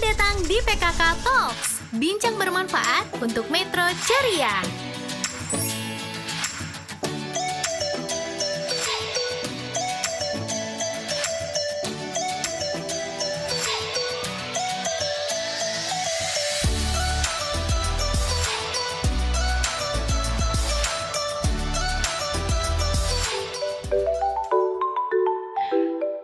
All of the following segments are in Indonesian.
datang di PKK Talks, bincang bermanfaat untuk Metro Ceria.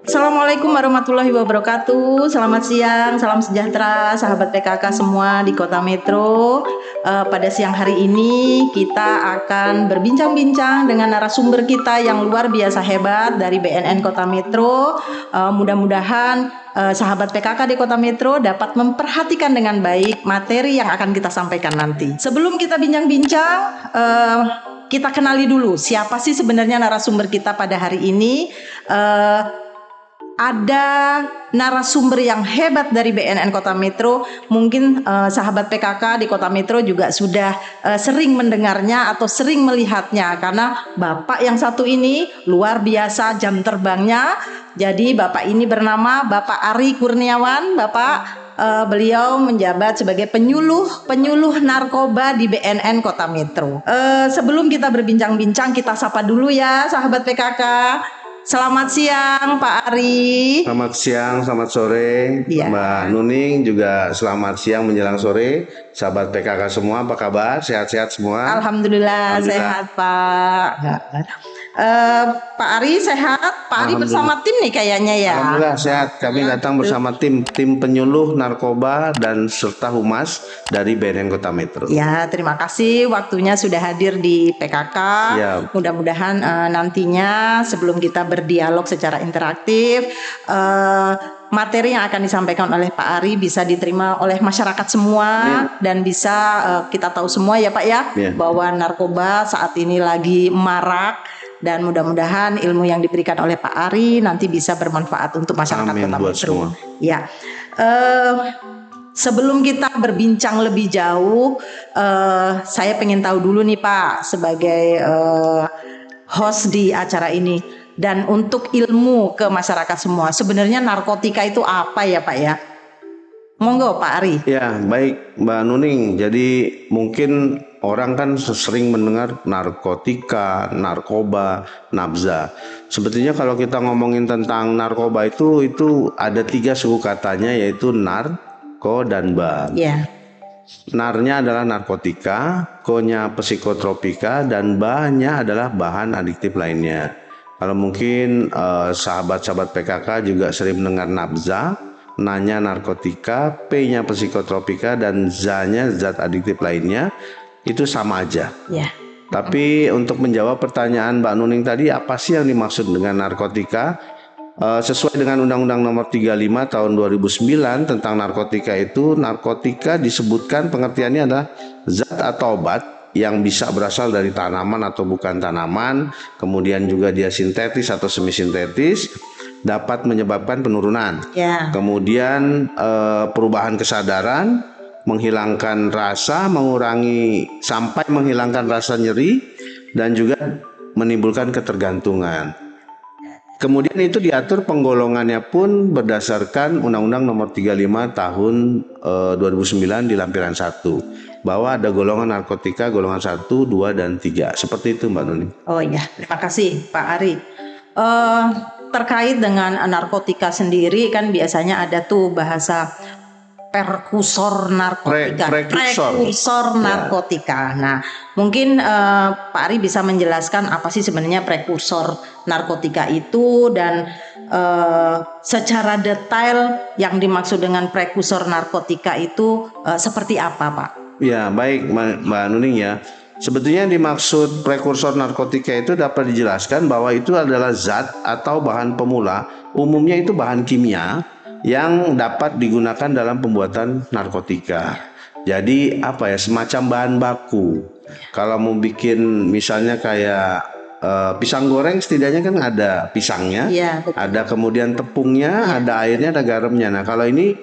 Assalamualaikum warahmatullahi wabarakatuh. Selamat siang, salam sejahtera sahabat PKK semua di Kota Metro. Pada siang hari ini kita akan berbincang-bincang dengan narasumber kita yang luar biasa hebat dari BNN Kota Metro. Mudah-mudahan sahabat PKK di Kota Metro dapat memperhatikan dengan baik materi yang akan kita sampaikan nanti. Sebelum kita bincang-bincang, kita kenali dulu siapa sih sebenarnya narasumber kita pada hari ini. Ada narasumber yang hebat dari BNN Kota Metro. Mungkin sahabat PKK di Kota Metro juga sudah sering mendengarnya atau sering melihatnya, karena Bapak yang satu ini luar biasa jam terbangnya. Jadi Bapak ini bernama Bapak Ari Kurniawan. Beliau menjabat sebagai penyuluh narkoba di BNN Kota Metro. Sebelum kita berbincang-bincang, kita sapa dulu ya sahabat PKK. Selamat siang Pak Ari. Selamat siang, selamat sore Ya. Mbak Nuning, juga selamat siang menjelang sore. Sahabat PKK semua, apa kabar? Sehat-sehat semua? Alhamdulillah. Sehat Pak. Pak Ari sehat? Pak Ari bersama tim nih kayaknya ya. Alhamdulillah sehat. Kami datang bersama tim penyuluh narkoba dan serta humas dari BNN Kota Metro. Ya, terima kasih waktunya sudah hadir di PKK. Ya. Mudah-mudahan nantinya sebelum kita berdialog secara interaktif, materi yang akan disampaikan oleh Pak Ari bisa diterima oleh masyarakat semua. Dan bisa kita tahu semua ya Pak ya, bahwa narkoba saat ini lagi marak. Dan mudah-mudahan ilmu yang diberikan oleh Pak Ari nanti bisa bermanfaat untuk masyarakat Kota Metro. Ya, sebelum kita berbincang lebih jauh, saya pengen tahu dulu nih Pak, sebagai host di acara ini, dan untuk ilmu ke masyarakat semua, sebenarnya narkotika itu apa ya Pak ya? Monggo Pak Ari. Ya, baik Mbak Nuning. Jadi mungkin orang kan sering mendengar narkotika, narkoba, nabza. Sebetulnya kalau kita ngomongin tentang narkoba itu ada 3 suku katanya, yaitu nar, ko, dan ba. Ya. Narnya adalah narkotika, ko-nya psikotropika, dan ba-nya adalah bahan adiktif lainnya. Kalau mungkin sahabat-sahabat PKK juga sering mendengar nabza, N-nya narkotika, P-nya psikotropika, dan Z-nya zat adiktif lainnya, itu sama aja. Ya. Tapi untuk menjawab pertanyaan Mbak Nuning tadi, apa sih yang dimaksud dengan narkotika? Sesuai dengan Undang-Undang Nomor 35 Tahun 2009 tentang narkotika itu, narkotika disebutkan pengertiannya adalah zat atau obat yang bisa berasal dari tanaman atau bukan tanaman, kemudian juga dia sintetis atau semi sintetis, dapat menyebabkan penurunan, kemudian perubahan kesadaran, menghilangkan rasa, sampai menghilangkan rasa nyeri, dan juga menimbulkan ketergantungan. Kemudian itu diatur penggolongannya pun berdasarkan Undang-Undang Nomor 35 Tahun 2009 di lampiran 1, bahwa ada golongan narkotika golongan 1, 2, dan 3. Seperti itu Mbak Nuning. Oh iya, terima kasih Pak Ari. Terkait dengan narkotika sendiri, kan biasanya ada tuh bahasa perkusor narkotika, prekursor narkotika. Nah, mungkin Pak Ari bisa menjelaskan apa sih sebenarnya prekursor narkotika itu, dan secara detail yang dimaksud dengan prekursor narkotika itu seperti apa Pak? Ya, baik Mbak Nuning ya. Sebetulnya dimaksud prekursor narkotika itu dapat dijelaskan bahwa itu adalah zat atau bahan pemula, umumnya itu bahan kimia yang dapat digunakan dalam pembuatan narkotika. Jadi semacam bahan baku. Kalau mau bikin misalnya kayak pisang goreng, setidaknya kan ada pisangnya, ada kemudian tepungnya, ada airnya, ada garamnya. Nah kalau ini,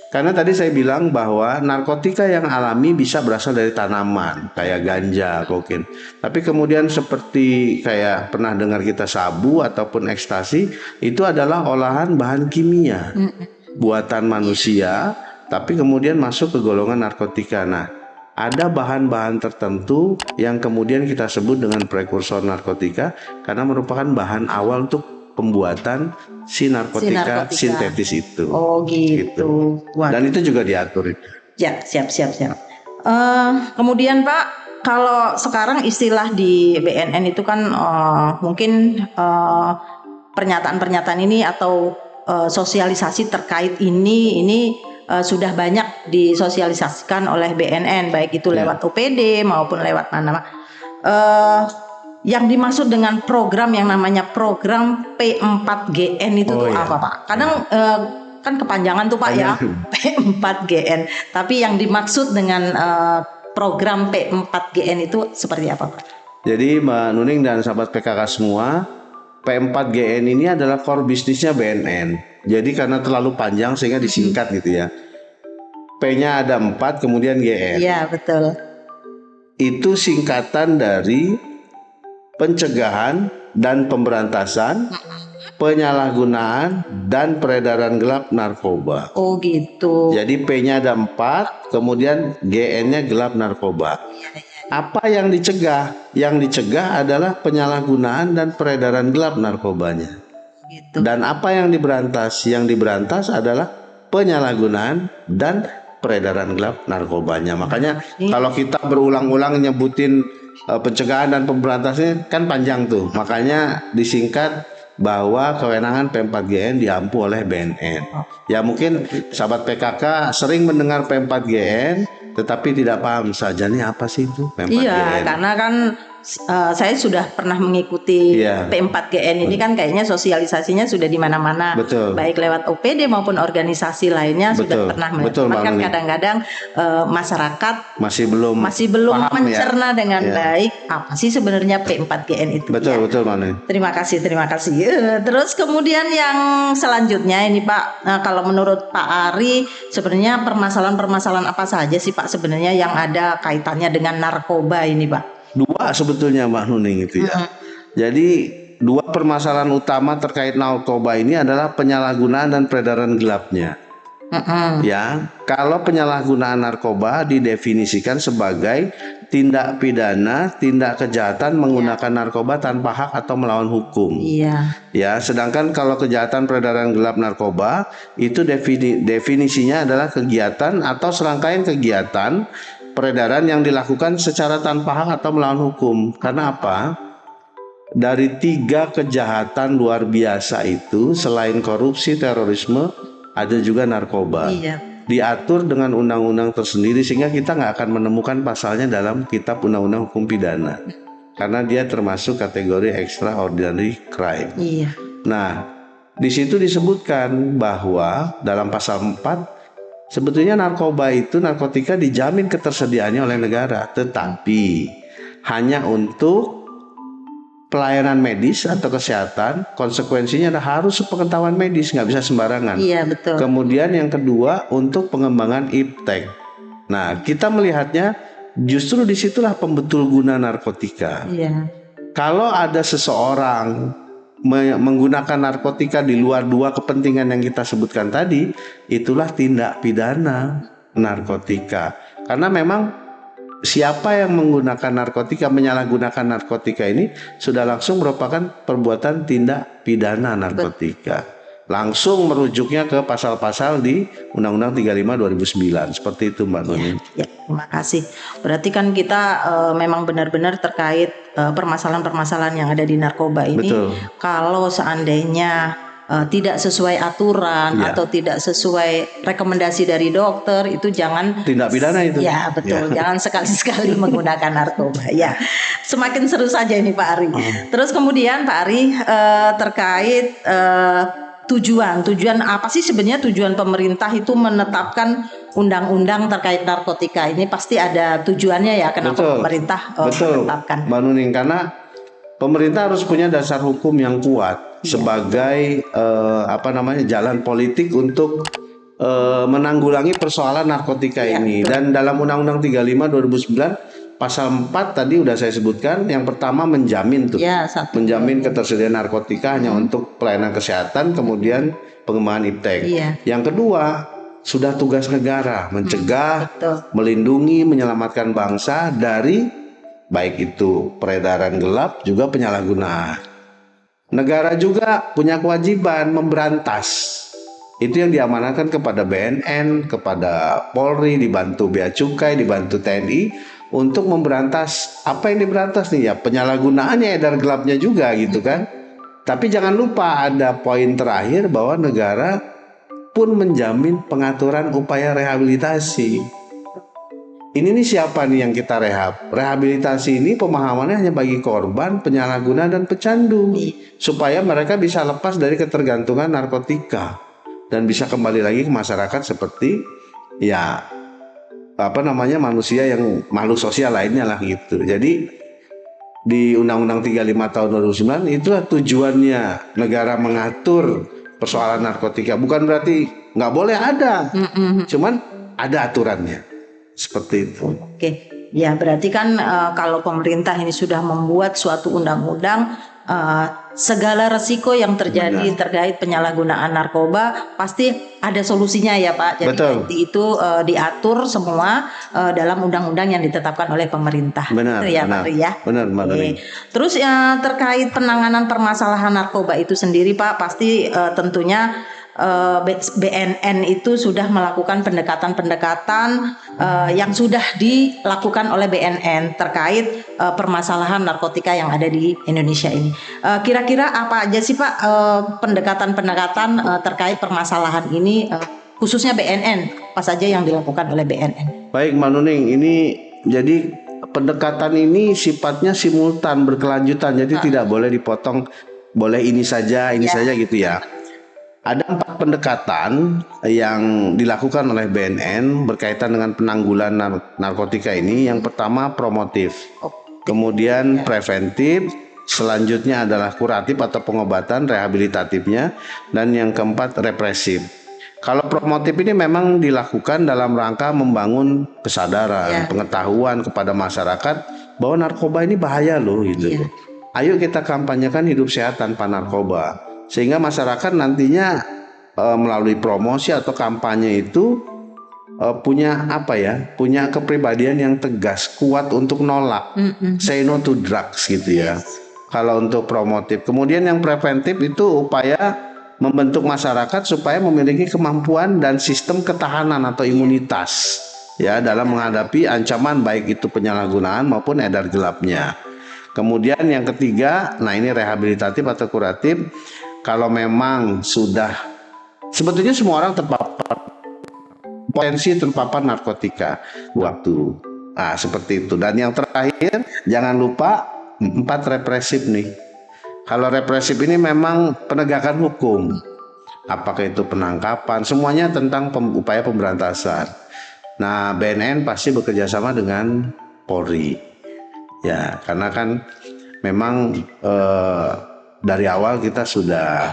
karena tadi saya bilang bahwa narkotika yang alami bisa berasal dari tanaman kayak ganja, kokain. Tapi kemudian seperti kayak pernah dengar kita sabu ataupun ekstasi, itu adalah olahan bahan kimia buatan manusia tapi kemudian masuk ke golongan narkotika. Nah, ada bahan-bahan tertentu yang kemudian kita sebut dengan prekursor narkotika karena merupakan bahan awal untuk pembuatan si narkotika sintetis itu. Oh gitu. Wah. Dan itu juga diatur. Ya, siap. Kemudian Pak, kalau sekarang istilah di BNN itu kan mungkin pernyataan-pernyataan ini atau sosialisasi terkait ini sudah banyak disosialisasikan oleh BNN, baik itu lewat OPD maupun lewat mana. Yang dimaksud dengan program yang namanya program P4GN itu apa Pak? Kadang kan kepanjangan tuh Pak ya, P4GN. Tapi yang dimaksud dengan program P4GN itu seperti apa Pak? Jadi Mbak Nuning dan sahabat PKK semua, P4GN ini adalah core bisnisnya BNN. Jadi karena terlalu panjang sehingga disingkat gitu ya. P-nya ada 4 kemudian GN. Iya betul. Itu singkatan dari pencegahan dan pemberantasan penyalahgunaan dan peredaran gelap narkoba. Oh gitu. Jadi P-nya ada 4, kemudian GN-nya gelap narkoba. Apa yang dicegah? Yang dicegah adalah penyalahgunaan dan peredaran gelap narkobanya. Gitu. Dan apa yang diberantas? Yang diberantas adalah penyalahgunaan dan peredaran gelap narkobanya. Makanya kalau kita berulang-ulang nyebutin pencegahan dan pemberantasannya kan panjang tuh. Makanya disingkat bahwa kewenangan P4GN diampu oleh BNN. Ya mungkin sahabat PKK sering mendengar P4GN tetapi tidak paham saja nih apa sih itu P4GN. Iya, karena kan saya sudah pernah mengikuti P4GN ini kan kayaknya sosialisasinya sudah di mana-mana. Baik lewat OPD maupun organisasi lainnya sudah pernah melihat. Kan kadang-kadang masyarakat masih belum mencerna dengan baik apa sih sebenarnya P4GN itu. Betul Manu. Terima kasih. Terus kemudian yang selanjutnya ini Pak, kalau menurut Pak Ari sebenarnya permasalahan-permasalahan apa saja sih Pak sebenarnya yang ada kaitannya dengan narkoba ini Pak? 2 sebetulnya Mbak Nuning itu ya. Jadi 2 permasalahan utama terkait narkoba ini adalah penyalahgunaan dan peredaran gelapnya. Ya, kalau penyalahgunaan narkoba didefinisikan sebagai tindak pidana, tindak kejahatan menggunakan narkoba tanpa hak atau melawan hukum. Ya, sedangkan kalau kejahatan peredaran gelap narkoba itu definisinya adalah kegiatan atau serangkaian kegiatan peredaran yang dilakukan secara tanpa hak atau melawan hukum. Karena apa? Dari 3 kejahatan luar biasa itu selain korupsi, terorisme, ada juga narkoba. Diatur dengan undang-undang tersendiri sehingga kita nggak akan menemukan pasalnya dalam kitab undang-undang hukum pidana. Karena dia termasuk kategori extraordinary crime. Nah, di situ disebutkan bahwa dalam pasal 4 sebetulnya narkotika dijamin ketersediaannya oleh negara, tetapi hanya untuk pelayanan medis atau kesehatan. Konsekuensinya harus sepengetahuan medis, nggak bisa sembarangan. Betul. Kemudian yang kedua untuk pengembangan iptek. Nah, kita melihatnya justru disitulah pembetul guna narkotika. Kalau ada seseorang menggunakan narkotika di luar 2 kepentingan yang kita sebutkan tadi, itulah tindak pidana narkotika. Karena memang siapa yang menggunakan narkotika, menyalahgunakan narkotika ini sudah langsung merupakan perbuatan tindak pidana narkotika. Langsung merujuknya ke pasal-pasal di Undang-Undang 35 2009. Seperti itu Mbak Nuning. Terima kasih. Berarti kan kita memang benar-benar terkait permasalahan-permasalahan yang ada di narkoba ini. Kalau seandainya tidak sesuai aturan atau tidak sesuai rekomendasi dari dokter, itu jangan tindak pidana itu. Ya betul, jangan sekali-sekali menggunakan narkoba. Ya, semakin seru saja ini Pak Ari. Terus kemudian Pak Ari terkait tujuan apa sih sebenarnya tujuan pemerintah itu menetapkan undang-undang terkait narkotika ini? Pasti ada tujuannya ya, kenapa pemerintah menetapkan. Mbak Nuning, karena pemerintah harus punya dasar hukum yang kuat sebagai jalan politik untuk menanggulangi persoalan narkotika ini. Dan dalam Undang-Undang 35 2009 pasal 4 tadi udah saya sebutkan, yang pertama menjamin menjamin ketersediaan narkotika hanya untuk pelayanan kesehatan, kemudian pengembangan iptek. Yang kedua, sudah tugas negara mencegah, Betul. melindungi, menyelamatkan bangsa dari baik itu peredaran gelap juga penyalahgunaan. Negara juga punya kewajiban memberantas. Itu yang diamanatkan kepada BNN, kepada Polri, dibantu Bea Cukai, dibantu TNI untuk memberantas. Apa yang diberantas nih ya? Penyalahgunaannya, edar gelapnya juga gitu kan. Tapi jangan lupa ada poin terakhir bahwa negara pun menjamin pengaturan upaya rehabilitasi. Ini nih siapa nih yang kita rehab? Rehabilitasi ini pemahamannya hanya bagi korban, penyalahguna dan pecandu, supaya mereka bisa lepas dari ketergantungan narkotika dan bisa kembali lagi ke masyarakat seperti ya manusia yang makhluk sosial lainnya lah gitu. Jadi di Undang-Undang 35 tahun 2009 itulah tujuannya negara mengatur persoalan narkotika. Bukan berarti nggak boleh ada, cuman ada aturannya. Seperti itu. Oke, ya berarti kan kalau pemerintah ini sudah membuat suatu undang-undang, segala resiko yang terjadi terkait penyalahgunaan narkoba pasti ada solusinya ya Pak. Jadi Betul. nanti itu diatur semua dalam undang-undang yang ditetapkan oleh pemerintah. Benar, Itu ya benar. Pak Ri ya. Benar, Mbak Oke. Nuning. Terus terkait penanganan permasalahan narkoba itu sendiri Pak, pasti tentunya BNN itu sudah melakukan pendekatan-pendekatan yang sudah dilakukan oleh BNN terkait permasalahan narkotika yang ada di Indonesia ini. Kira-kira apa aja sih Pak pendekatan-pendekatan terkait permasalahan ini khususnya BNN, apa saja yang dilakukan oleh BNN? Baik Mbak Nuning, ini jadi pendekatan ini sifatnya simultan, berkelanjutan. Jadi tidak boleh dipotong, boleh ini saja gitu ya. Ada 4 pendekatan yang dilakukan oleh BNN berkaitan dengan penanggulangan narkotika ini. Yang pertama promotif, kemudian preventif, selanjutnya adalah kuratif atau pengobatan rehabilitatifnya, dan yang keempat represif. Kalau promotif ini memang dilakukan dalam rangka membangun kesadaran, pengetahuan kepada masyarakat bahwa narkoba ini bahaya loh gitu. Ayo kita kampanyekan hidup sehat tanpa narkoba. Sehingga masyarakat nantinya melalui promosi atau kampanye itu punya kepribadian yang tegas, kuat untuk nolak, say no to drugs gitu ya. Kalau untuk promotif, kemudian yang preventif itu upaya membentuk masyarakat supaya memiliki kemampuan dan sistem ketahanan atau imunitas ya dalam menghadapi ancaman baik itu penyalahgunaan maupun edar gelapnya. Kemudian yang ketiga, nah ini rehabilitatif atau kuratif. Kalau memang sudah, sebetulnya semua orang potensi terpapar narkotika waktu, nah seperti itu. Dan yang terakhir, jangan lupa 4 represif nih. Kalau represif ini memang penegakan hukum, apakah itu penangkapan, semuanya tentang upaya pemberantasan. Nah BNN pasti bekerja sama dengan Polri, ya karena kan memang dari awal kita sudah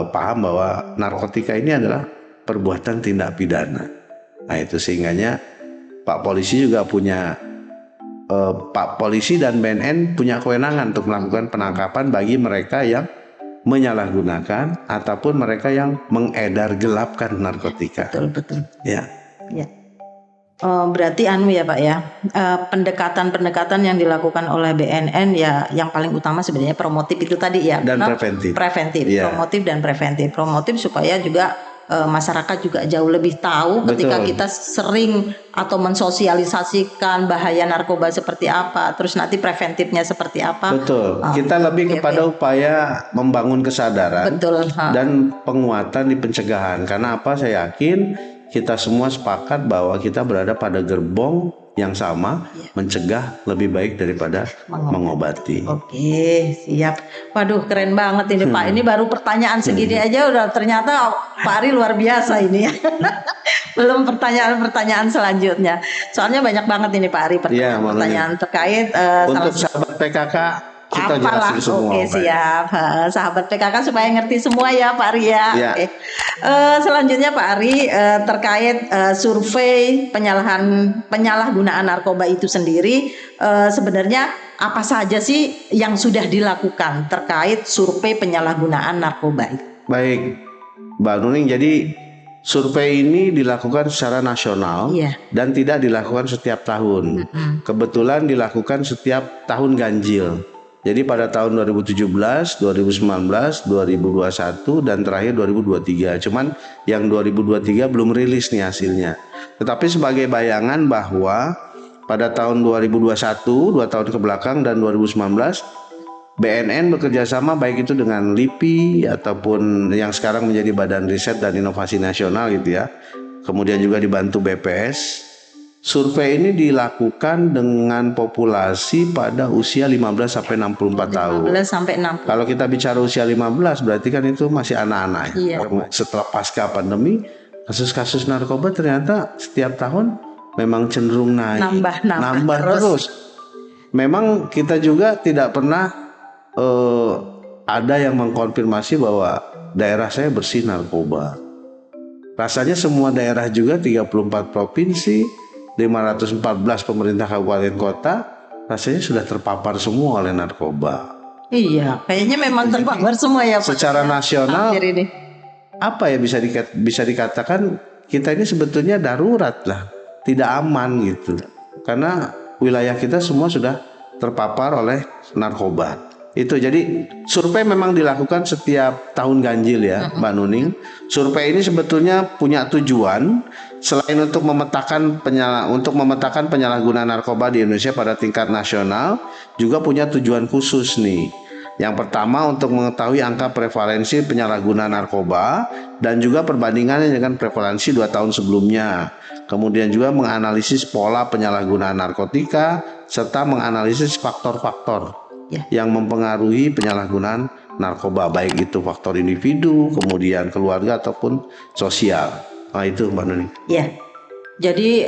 paham bahwa narkotika ini adalah perbuatan tindak pidana. Nah itu sehingganya Pak Polisi juga punya Pak Polisi dan BNN punya kewenangan untuk melakukan penangkapan bagi mereka yang menyalahgunakan ataupun mereka yang mengedar gelapkan narkotika. Betul. Ya. Berarti ya Pak ya, pendekatan-pendekatan yang dilakukan oleh BNN ya yang paling utama sebenarnya promotif itu tadi ya, dan preventif. Yeah. Promotif dan preventif. Promotif supaya juga masyarakat juga jauh lebih tahu ketika kita sering atau mensosialisasikan bahaya narkoba seperti apa, terus nanti preventifnya seperti apa. Betul. Kita lebih kepada upaya membangun kesadaran dan penguatan di pencegahan. Karena apa? Saya yakin kita semua sepakat bahwa kita berada pada gerbong yang sama, mencegah lebih baik daripada mengobati. Oke, siap. Waduh, keren banget ini Pak. Ini baru pertanyaan segini aja udah ternyata Pak Ari luar biasa ini ya. Belum pertanyaan-pertanyaan selanjutnya. Soalnya banyak banget ini Pak Ari pertanyaan terkait untuk sahabat PKK kita jelasin semua. Oke, siap. Sahabat PKK supaya ngerti semua ya Pak Ari ya. Oke. Selanjutnya Pak Ari terkait survei penyalahgunaan narkoba itu sendiri, sebenarnya apa saja sih yang sudah dilakukan terkait survei penyalahgunaan narkoba itu? Baik Mbak Nuning, jadi Survei ini dilakukan secara nasional Iya. dan tidak dilakukan setiap tahun. Kebetulan dilakukan setiap tahun ganjil. Jadi pada tahun 2017, 2019, 2021 dan terakhir 2023. Cuman yang 2023 belum rilis nih hasilnya. Tetapi sebagai bayangan bahwa pada tahun 2021, 2 tahun ke belakang dan 2019 BNN bekerjasama baik itu dengan LIPI ataupun yang sekarang menjadi Badan Riset dan Inovasi Nasional gitu ya. Kemudian juga dibantu BPS. Survei ini dilakukan dengan populasi pada usia 15 sampai 64 tahun. 15 sampai 60. Kalau kita bicara usia 15 berarti kan itu masih anak-anak. Iya. Setelah pasca pandemi, kasus-kasus narkoba ternyata setiap tahun memang cenderung naik. Nambah terus. Memang kita juga tidak pernah ada yang mengkonfirmasi bahwa daerah saya bersih narkoba. Rasanya semua daerah juga 34 provinsi, 514 pemerintah kabupaten kota rasanya sudah terpapar semua oleh narkoba. Iya, kayaknya memang terpapar semua ya Pak. Secara nasional Hampir ini. apa ya bisa dikatakan kita ini sebetulnya darurat lah, tidak aman gitu. Karena wilayah kita semua sudah terpapar oleh narkoba. Itu jadi survei memang dilakukan setiap tahun ganjil ya Mbak Nuning. Survei ini sebetulnya punya tujuan selain untuk memetakan penyalahgunaan narkoba di Indonesia pada tingkat nasional, juga punya tujuan khusus nih. Yang pertama untuk mengetahui angka prevalensi penyalahgunaan narkoba dan juga perbandingannya dengan prevalensi 2 tahun sebelumnya. Kemudian juga menganalisis pola penyalahgunaan narkotika serta menganalisis faktor-faktor yang mempengaruhi penyalahgunaan narkoba, baik itu faktor individu, kemudian keluarga ataupun sosial. Nah itu Mbak Nuni. Ya, jadi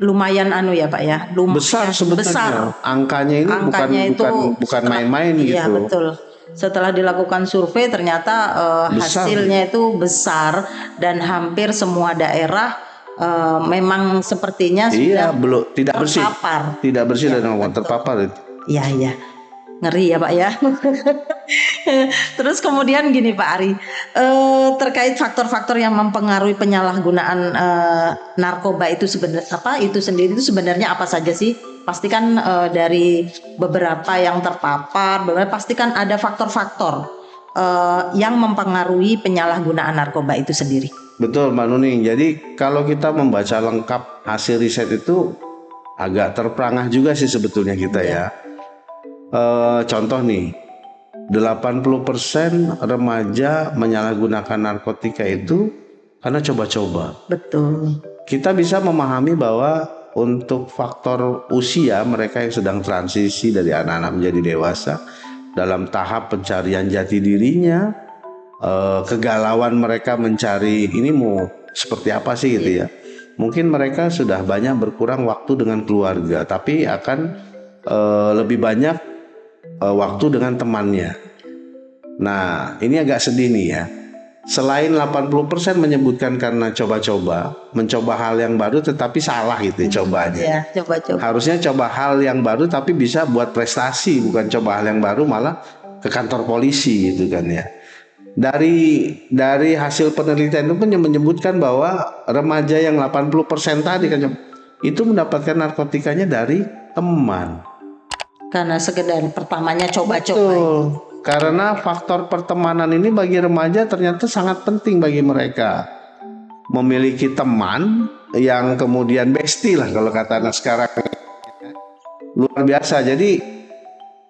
lumayan ya Pak ya. Besar sebetulnya. Angkanya ini bukan main-main gitu. Iya betul. Setelah dilakukan survei ternyata hasilnya itu besar dan hampir semua daerah memang sepertinya sudah tidak bersih. Tidak bersih ya, dan terpapar itu. Iya, ngeri ya Pak ya. Terus kemudian gini Pak Ari, terkait faktor-faktor yang mempengaruhi penyalahgunaan narkoba itu sebenarnya apa saja sih? Pastikan dari beberapa yang terpapar, pastikan ada faktor-faktor yang mempengaruhi penyalahgunaan narkoba itu sendiri. Betul Mbak Nuning. Jadi kalau kita membaca lengkap hasil riset itu agak terperangah juga sih sebetulnya kita ya. Contoh nih, 80% remaja menyalahgunakan narkotika itu karena coba-coba. Betul. Kita bisa memahami bahwa untuk faktor usia mereka yang sedang transisi dari anak-anak menjadi dewasa, dalam tahap pencarian jati dirinya, kegalauan mereka mencari ini mau seperti apa sih gitu ya. Mungkin mereka sudah banyak berkurang waktu dengan keluarga, tapi akan lebih banyak waktu dengan temannya. Nah, ini agak sedih nih ya. Selain 80% menyebutkan karena coba-coba, mencoba hal yang baru tetapi salah gitu cobanya. Ya, coba-coba. Harusnya coba hal yang baru tapi bisa buat prestasi, bukan coba hal yang baru malah ke kantor polisi gitu kan ya. Dari hasil penelitian itu pun menyebutkan bahwa remaja yang 80% tadi kan itu mendapatkan narkotikanya dari teman. Karena sekedar pertamanya coba-coba. Betul. Karena faktor pertemanan ini bagi remaja ternyata sangat penting bagi mereka. Memiliki teman yang kemudian bestie lah kalau kata anak sekarang. Luar biasa. Jadi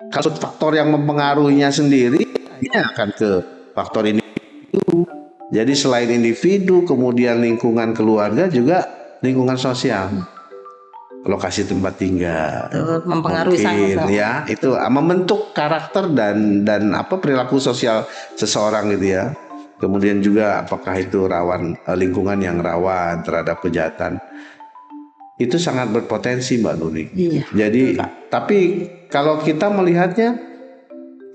kalau faktor yang mempengaruhinya sendiri ini akan ke faktor individu. Jadi selain individu, kemudian lingkungan keluarga juga lingkungan sosial. Lokasi tempat tinggal mempengaruhi sangat ya, itu membentuk karakter dan perilaku sosial seseorang gitu ya. Kemudian juga apakah itu lingkungan yang rawan terhadap kejahatan, itu sangat berpotensi Mbak Nuni. Iya, jadi tapi kalau kita melihatnya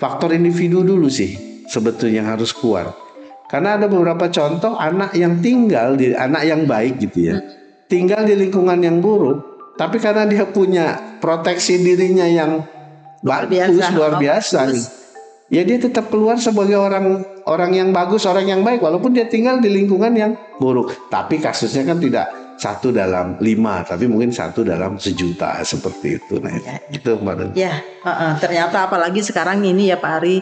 faktor individu dulu sih sebetulnya harus kuat, karena ada beberapa contoh anak yang anak yang baik gitu ya, tinggal di lingkungan yang buruk. Tapi karena dia punya proteksi dirinya yang luar biasa, ya dia tetap keluar sebagai orang yang bagus, orang yang baik, walaupun dia tinggal di lingkungan yang buruk. Tapi kasusnya kan tidak 1 dalam 5, tapi mungkin 1 dalam 1.000.000 seperti itu. Nah, itu Mbak Nun. Ya, ternyata apalagi sekarang ini ya Pak Ari,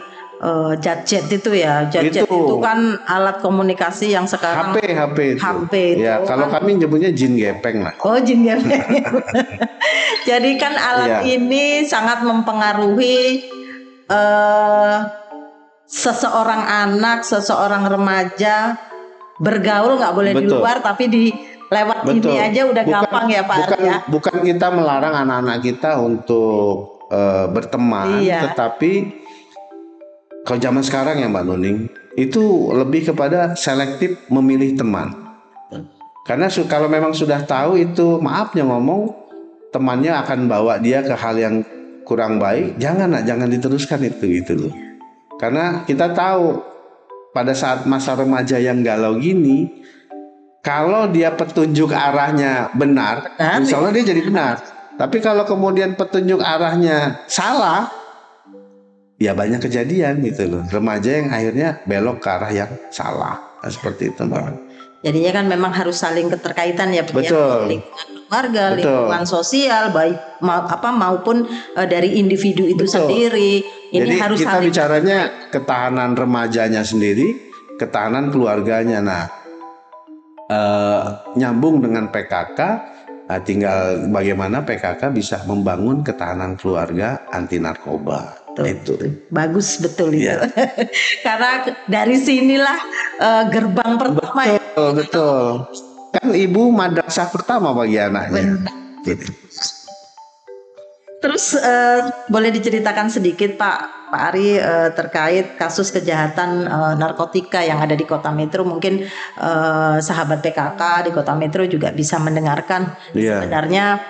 jet itu ya, jet itu kan alat komunikasi yang sekarang HP itu. HP itu Ya, kalau kami nyebutnya jin gepeng lah. Oh, jin gepeng. Jadi kan alat ini sangat mempengaruhi seseorang anak, seseorang remaja bergaul nggak boleh di luar, tapi di lewat ini aja udah gampang ya Pak Ari ya. Bukan kita melarang anak-anak kita untuk berteman, tetapi kalau zaman sekarang ya Mbak Nuning, itu lebih kepada selektif memilih teman. Karena kalau memang sudah tahu itu, maafnya ngomong, temannya akan bawa dia ke hal yang kurang baik, jangan diteruskan itu gitu loh. Karena kita tahu pada saat masa remaja yang galau gini, kalau dia petunjuk arahnya benar, insya Allah dia jadi benar. Tapi kalau kemudian petunjuk arahnya salah, ya banyak kejadian gitu loh. Remaja yang akhirnya belok ke arah yang salah. Nah, seperti itu Mbak. Jadinya kan memang harus saling keterkaitan ya, betul. Lingkungan keluarga, lingkungan sosial, baik maupun dari individu itu sendiri. Ini jadi harus kita bicaranya ketahanan remajanya sendiri, ketahanan keluarganya. Nah, nyambung dengan PKK, tinggal bagaimana PKK bisa membangun ketahanan keluarga anti narkoba. Itu bagus betul itu. Karena dari sinilah gerbang pertama. Betul. Kan ibu madrasah pertama bagi anaknya. Terus boleh diceritakan sedikit Pak Ari terkait kasus kejahatan narkotika yang ada di Kota Metro. Mungkin sahabat PKK di Kota Metro juga bisa mendengarkan sebenarnya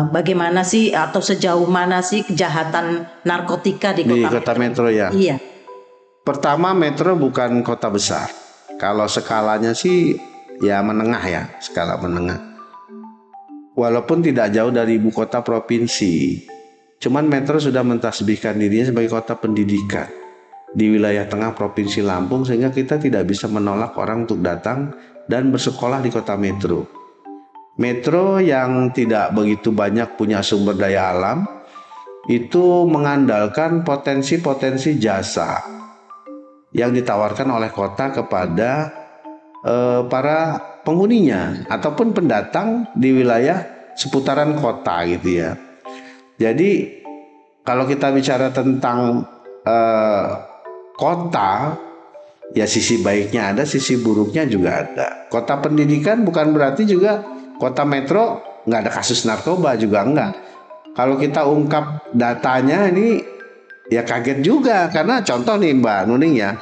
bagaimana sih atau sejauh mana sih kejahatan narkotika di Kota Metro ya. Iya. Pertama, Metro bukan kota besar. Kalau skalanya sih ya menengah ya, skala menengah. Walaupun tidak jauh dari ibu kota provinsi. Cuman Metro sudah mentasbihkan dirinya sebagai kota pendidikan di wilayah tengah Provinsi Lampung, sehingga kita tidak bisa menolak orang untuk datang dan bersekolah di Kota Metro. Metro yang tidak begitu banyak punya sumber daya alam, itu mengandalkan potensi-potensi jasa yang ditawarkan oleh kota kepada para penghuninya ataupun pendatang di wilayah seputaran kota gitu ya. Jadi kalau kita bicara tentang kota, ya sisi baiknya ada, sisi buruknya juga ada. Kota pendidikan bukan berarti juga Kota Metro nggak ada kasus narkoba, juga enggak. Kalau kita ungkap datanya ini ya kaget juga, karena contoh nih Mbak Nuning ya,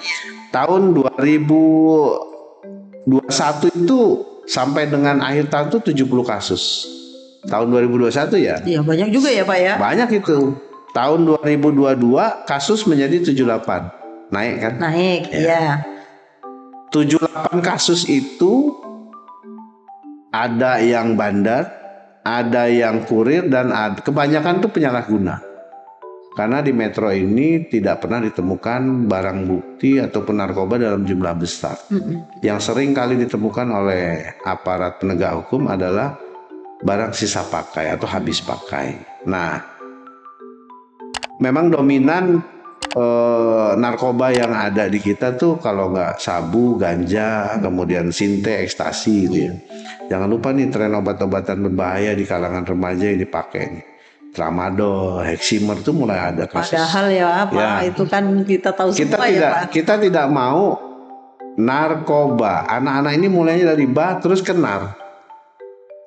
tahun 2021 itu sampai dengan akhir tahun itu 70 kasus. Tahun 2021 ya. Iya banyak juga ya Pak ya. Banyak itu. Tahun 2022 kasus menjadi 78. Naik kan? Naik ya. 78 kasus itu ada yang bandar, ada yang kurir, dan kebanyakan itu penyalahguna. Karena di Metro ini tidak pernah ditemukan barang bukti ataupun narkoba dalam jumlah besar. Yang sering kali ditemukan oleh aparat penegak hukum adalah barang sisa pakai atau habis pakai. Nah, memang dominan narkoba yang ada di kita tuh kalau nggak sabu, ganja, kemudian sinte, ekstasi gitu ya. Jangan lupa nih tren obat-obatan berbahaya di kalangan remaja yang dipakai nih. Tramadol, Heximer tuh mulai ada kasus. Padahal ya Pak, itu kan kita tahu semua ya Pak. Kita tidak mau narkoba. Anak-anak ini mulainya dari bah terus kenar.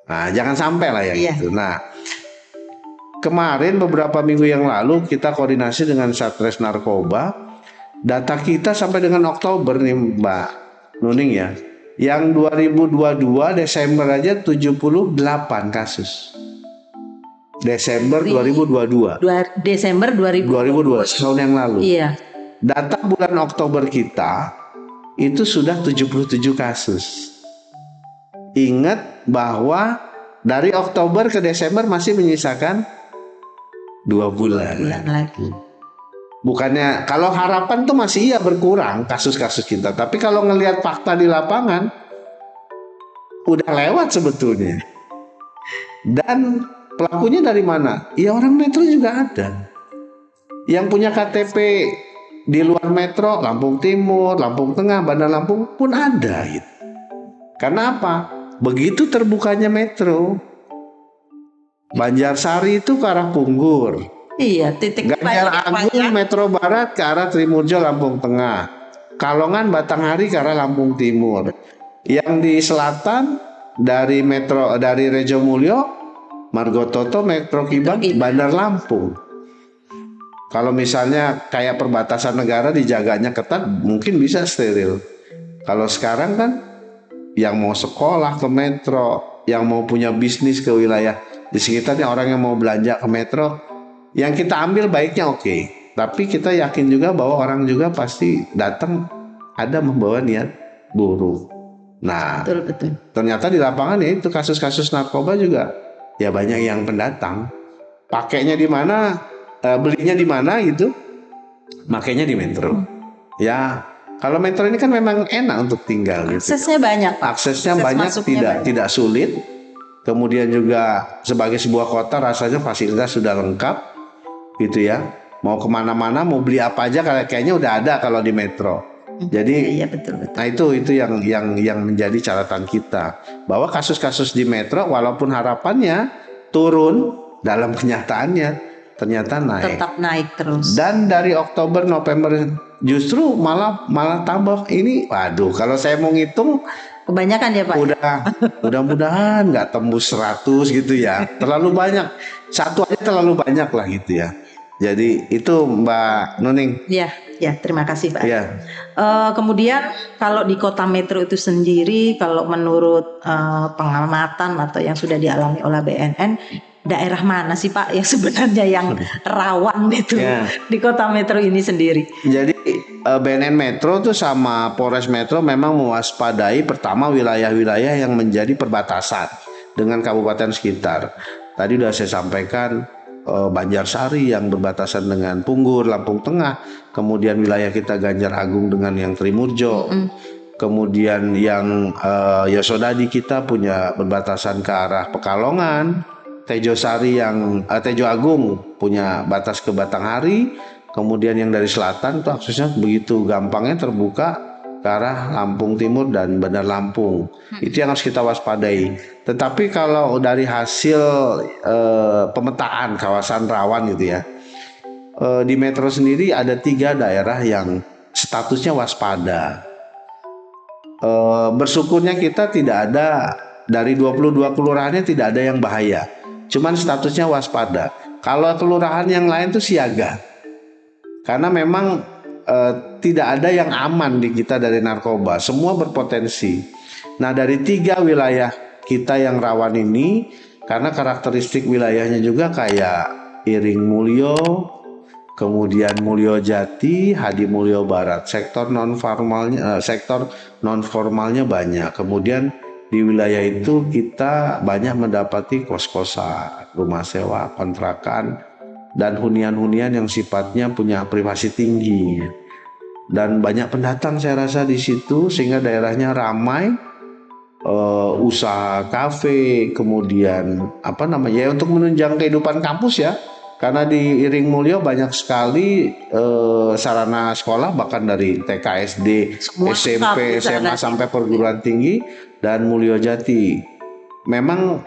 Nah, jangan sampai lah ya gitu. Nah, kemarin beberapa minggu yang lalu kita koordinasi dengan Satres Narkoba. Data kita sampai dengan Oktober nih Mbak Nuning ya. Yang 2022 Desember aja 78 kasus. Desember 2022. Desember 2022 tahun yang lalu. Iya. Data bulan Oktober kita itu sudah 77 kasus. Ingat bahwa dari Oktober ke Desember masih menyisakan 2 bulan lagi. Bukannya kalau harapan tuh masih iya berkurang kasus-kasus kita, tapi kalau ngelihat fakta di lapangan udah lewat sebetulnya. Dan pelakunya dari mana? Ya orang metro juga ada. Yang punya KTP di luar metro, Lampung Timur, Lampung Tengah, Bandar Lampung pun ada gitu. Karena apa? Begitu terbukanya metro, Banjarsari itu ke arah Punggur, Iya, titik Ganjar Agung Metro Barat ke arah Trimurjo Lampung Tengah, Kalongan Batanghari ke arah Lampung Timur. Yang di selatan dari Rejo Mulyo, Margototo, Metro Kibang, Bandar Lampung. Kalau misalnya kayak perbatasan negara dijaganya ketat, mungkin bisa steril. Kalau sekarang kan yang mau sekolah ke metro, yang mau punya bisnis ke wilayah di sekitarnya, orang yang mau belanja ke metro, yang kita ambil baiknya oke. Tapi kita yakin juga bahwa orang juga pasti datang ada membawa niat buruk. Nah, betul. ternyata di lapangan ya itu kasus-kasus narkoba juga ya banyak yang pendatang. Pakainya di mana, belinya di mana gitu, makanya di metro. Ya, kalau metro ini kan memang enak untuk tinggal gitu. Aksesnya banyak, Pak. Aksesnya Akses banyak, masuknya tidak sulit. Kemudian juga sebagai sebuah kota rasanya fasilitas sudah lengkap gitu ya. Mau kemana-mana, mau beli apa aja kayaknya udah ada kalau di metro. Jadi, iya betul. nah itu yang menjadi catatan kita bahwa kasus-kasus di metro walaupun harapannya turun, dalam kenyataannya ternyata naik. Tetap naik terus. Dan dari Oktober November justru malah tambah ini. Waduh, kalau saya mau ngitung Kebanyakan ya Pak? Mudah-mudahan nggak tembus 100 gitu ya. Terlalu banyak. Satu aja terlalu banyak lah gitu ya. Jadi itu Mbak Nuning. Ya, terima kasih Pak. Ya. Kemudian kalau di kota metro itu sendiri, kalau menurut pengamatan atau yang sudah dialami oleh BNN, daerah mana sih Pak yang sebenarnya yang rawan itu di kota metro ini sendiri? Jadi BNN Metro tuh sama Polres Metro memang mewaspadai pertama wilayah-wilayah yang menjadi perbatasan dengan kabupaten sekitar. Tadi udah saya sampaikan Banjarsari yang berbatasan dengan Punggur, Lampung Tengah, kemudian wilayah kita Ganjar Agung dengan yang Trimurjo, kemudian yang Yosodadi kita punya berbatasan ke arah Pekalongan, Tejo Agung punya batas ke Batanghari, kemudian yang dari selatan tuh aksesnya begitu gampangnya terbuka ke arah Lampung Timur dan Bandar Lampung. Itu yang harus kita waspadai. Tetapi kalau dari hasil pemetaan kawasan rawan gitu ya, di metro sendiri ada 3 daerah yang statusnya waspada. Bersyukurnya kita tidak ada, dari 22 kelurahannya tidak ada yang bahaya, cuman statusnya waspada. Kalau kelurahan yang lain tuh siaga, karena memang tidak ada yang aman di kita dari narkoba, semua berpotensi. Nah, dari 3 wilayah kita yang rawan ini, karena karakteristik wilayahnya juga kayak Iring Mulyo, kemudian Mulyo Jati, Hadi Mulyo Barat, sektor non formalnya banyak. Kemudian di wilayah itu kita banyak mendapati kos-kosan, rumah sewa, kontrakan, dan hunian-hunian yang sifatnya punya privasi tinggi. Dan banyak pendatang saya rasa di situ, sehingga daerahnya ramai. Usaha kafe, kemudian untuk menunjang kehidupan kampus ya, karena di Iring Mulyo banyak sekali sarana sekolah, bahkan dari TK, SD, SMP, SMA sampai perguruan tinggi. Dan Mulyo Jati memang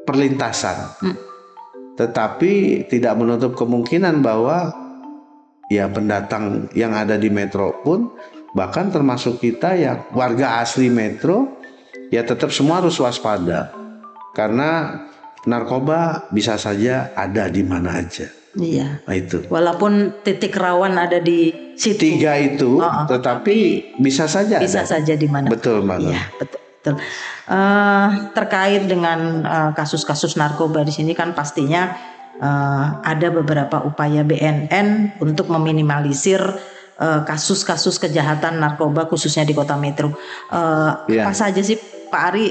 perlintasan, tetapi tidak menutup kemungkinan bahwa ya pendatang yang ada di metro pun, bahkan termasuk kita yang warga asli metro, ya tetap semua harus waspada, karena narkoba bisa saja ada di mana aja. Iya. Nah itu. Walaupun titik rawan ada di situ. 3 itu, tetapi bisa saja. Bisa ada. saja di mana. Betul banget. Iya, betul. Terkait dengan kasus-kasus narkoba di sini kan pastinya ada beberapa upaya BNN untuk meminimalisir kasus-kasus kejahatan narkoba khususnya di kota metro. Apa saja sih Pak Ari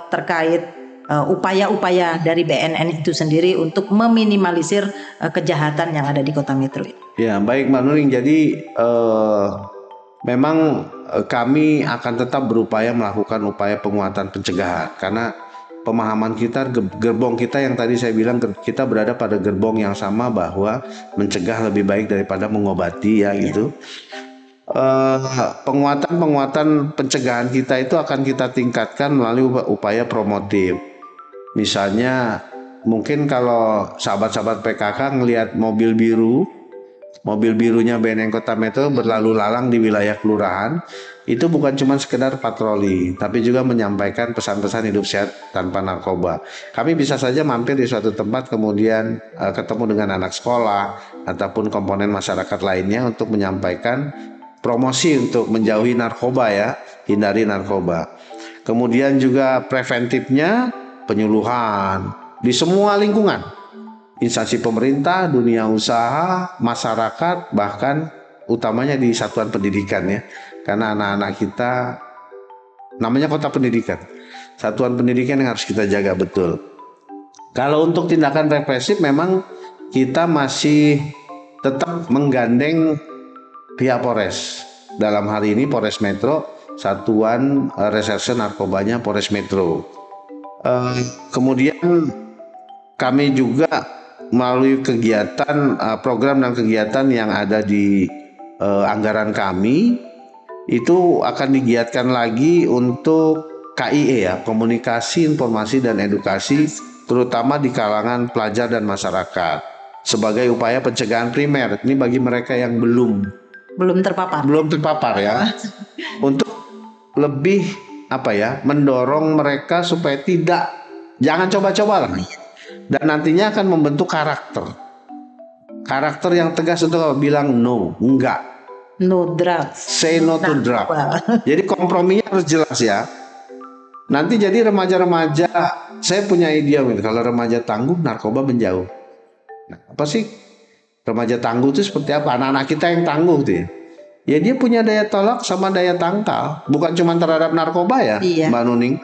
terkait upaya-upaya dari BNN itu sendiri untuk meminimalisir kejahatan yang ada di Kota Metro. Ya, baik Mbak Nuning. Jadi memang kami akan tetap berupaya melakukan upaya penguatan pencegahan karena pemahaman kita, gerbong kita yang tadi saya bilang kita berada pada gerbong yang sama bahwa mencegah lebih baik daripada mengobati ya gitu. Penguatan pencegahan kita itu akan kita tingkatkan melalui upaya promotif. Misalnya mungkin kalau sahabat-sahabat PKK ngelihat mobil birunya BNN Kota Metro berlalu lalang di wilayah kelurahan, itu bukan cuma sekedar patroli, tapi juga menyampaikan pesan-pesan hidup sehat tanpa narkoba. Kami bisa saja mampir di suatu tempat kemudian ketemu dengan anak sekolah ataupun komponen masyarakat lainnya untuk menyampaikan promosi untuk menjauhi narkoba ya, hindari narkoba. Kemudian juga preventifnya penyuluhan di semua lingkungan, instansi pemerintah, dunia usaha, masyarakat, bahkan utamanya di satuan pendidikan ya. Karena anak-anak kita namanya kota pendidikan, satuan pendidikan yang harus kita jaga betul. Kalau untuk tindakan represif memang kita masih tetap menggandeng pihak Polres. Dalam hari ini Polres Metro, Satuan Reserse Narkobanya Polres Metro. Kemudian kami juga melalui kegiatan, program dan kegiatan yang ada di anggaran kami, itu akan digiatkan lagi untuk KIE ya, komunikasi, informasi dan edukasi, terutama di kalangan pelajar dan masyarakat sebagai upaya pencegahan primer. Ini bagi mereka yang belum terpapar ya, untuk lebih mendorong mereka supaya jangan coba-coba lah, dan nantinya akan membentuk karakter yang tegas untuk bilang enggak. No drugs. Say no to drugs. Jadi komprominya harus jelas ya. Nanti jadi remaja-remaja, saya punya ide kalau remaja tangguh narkoba menjauh. Nah, apa sih remaja tangguh itu seperti apa? Anak-anak kita yang tangguh tuh ya. Ya dia punya daya tolak sama daya tangkal, bukan cuma terhadap narkoba ya, iya. Mbak Nuning.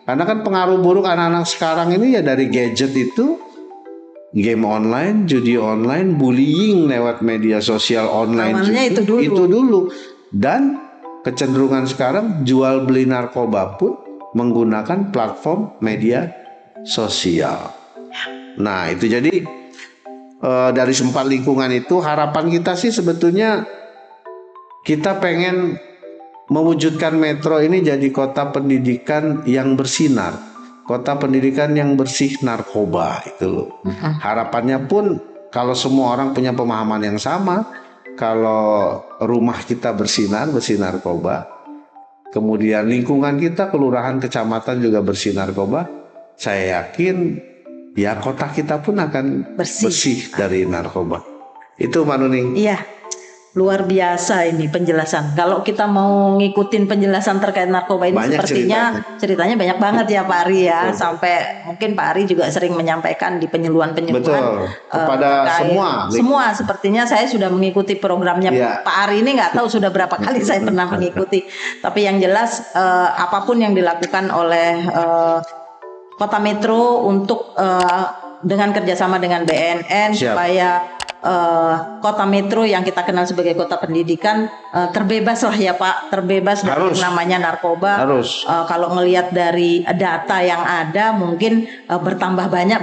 Karena kan pengaruh buruk anak-anak sekarang ini ya dari gadget itu, game online, judi online, bullying lewat media sosial online. Awalnya itu dulu. Dan kecenderungan sekarang jual beli narkoba pun menggunakan platform media sosial. Nah itu jadi dari 4 lingkungan itu harapan kita sih sebetulnya kita pengen mewujudkan Metro ini jadi kota pendidikan yang bersinar. Kota pendidikan yang bersih narkoba itu loh. Harapannya pun kalau semua orang punya pemahaman yang sama, kalau rumah kita bersih narkoba, kemudian lingkungan kita, kelurahan, kecamatan juga bersih narkoba, saya yakin ya kota kita pun akan bersih dari narkoba. Itu Mbak Nuning. Iya. Luar biasa ini penjelasan. Kalau kita mau ngikutin penjelasan terkait narkoba ini banyak ceritanya banyak banget ya Pak Ari ya. Betul. Sampai mungkin Pak Ari juga sering menyampaikan di penyuluhan-penyuluhan. Betul. Kepada semua sepertinya saya sudah mengikuti programnya Pak Ari ini, nggak tahu sudah berapa kali saya pernah mengikuti. Tapi yang jelas apapun yang dilakukan oleh Kota Metro untuk dengan kerjasama dengan BNN supaya Kota Metro yang kita kenal sebagai kota pendidikan terbebas lah ya Pak, terbebas dari namanya narkoba. Kalau ngelihat dari data yang ada mungkin bertambah banyak.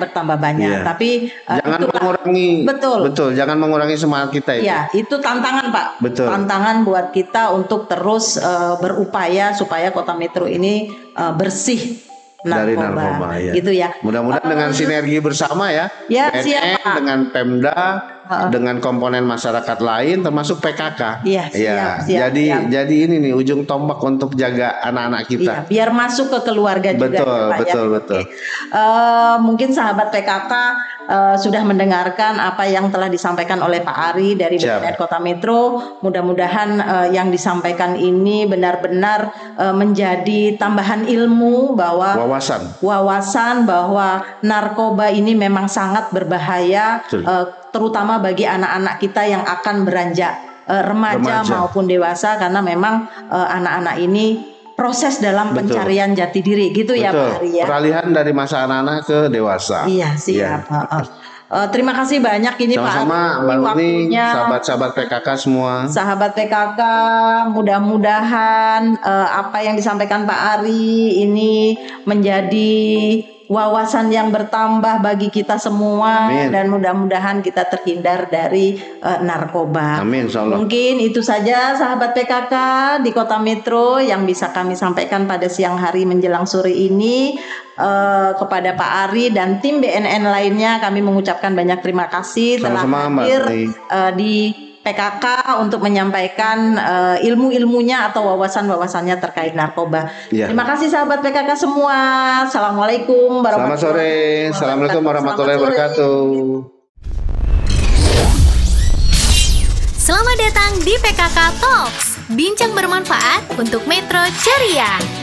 Tapi jangan mengurangi. Betul, jangan mengurangi semangat kita itu. Ya, itu tantangan Pak. Betul. Tantangan buat kita untuk terus berupaya supaya Kota Metro ini bersih dari narkoba ya. Gitu ya. Mudah-mudahan dengan sinergi bersama ya. Ya, BNN siap, dengan Pemda, dengan komponen masyarakat lain termasuk PKK. Iya, siap. Jadi ini nih ujung tombak untuk jaga anak-anak kita. Iya, biar masuk ke keluarga juga. Betul. Mungkin sahabat PKK sudah mendengarkan apa yang telah disampaikan oleh Pak Ari dari BNN Kota Metro. Mudah-mudahan yang disampaikan ini benar-benar menjadi tambahan ilmu bahwa wawasan bahwa narkoba ini memang sangat berbahaya, terutama bagi anak-anak kita yang akan beranjak remaja maupun dewasa, karena memang anak-anak ini proses dalam Betul. pencarian jati diri gitu ya Betul. Pak Ari ya. Peralihan dari masa anak-anak ke dewasa. Iya siap. Terima kasih banyak ini Pak Sama-sama Ari Mbak Nuning, waktunya. sahabat-sahabat PKK semua. Sahabat PKK, mudah-mudahan apa yang disampaikan Pak Ari ini menjadi wawasan yang bertambah bagi kita semua. Amin. Dan mudah-mudahan kita terhindar dari narkoba. Amin, insya Allah. Mungkin itu saja sahabat PKK di Kota Metro yang bisa kami sampaikan pada siang hari menjelang sore ini. Kepada Pak Ari dan tim BNN lainnya kami mengucapkan banyak terima kasih telah Sama-sama, Mbak hadir Nuning. di PKK untuk menyampaikan ilmu-ilmunya atau wawasan-wawasannya terkait narkoba. Iya. Terima kasih sahabat PKK semua. Assalamualaikum Selamat sore. Assalamualaikum warahmatullahi wabarakatuh. Selamat datang di PKK Talks, bincang bermanfaat untuk Metro Ceria.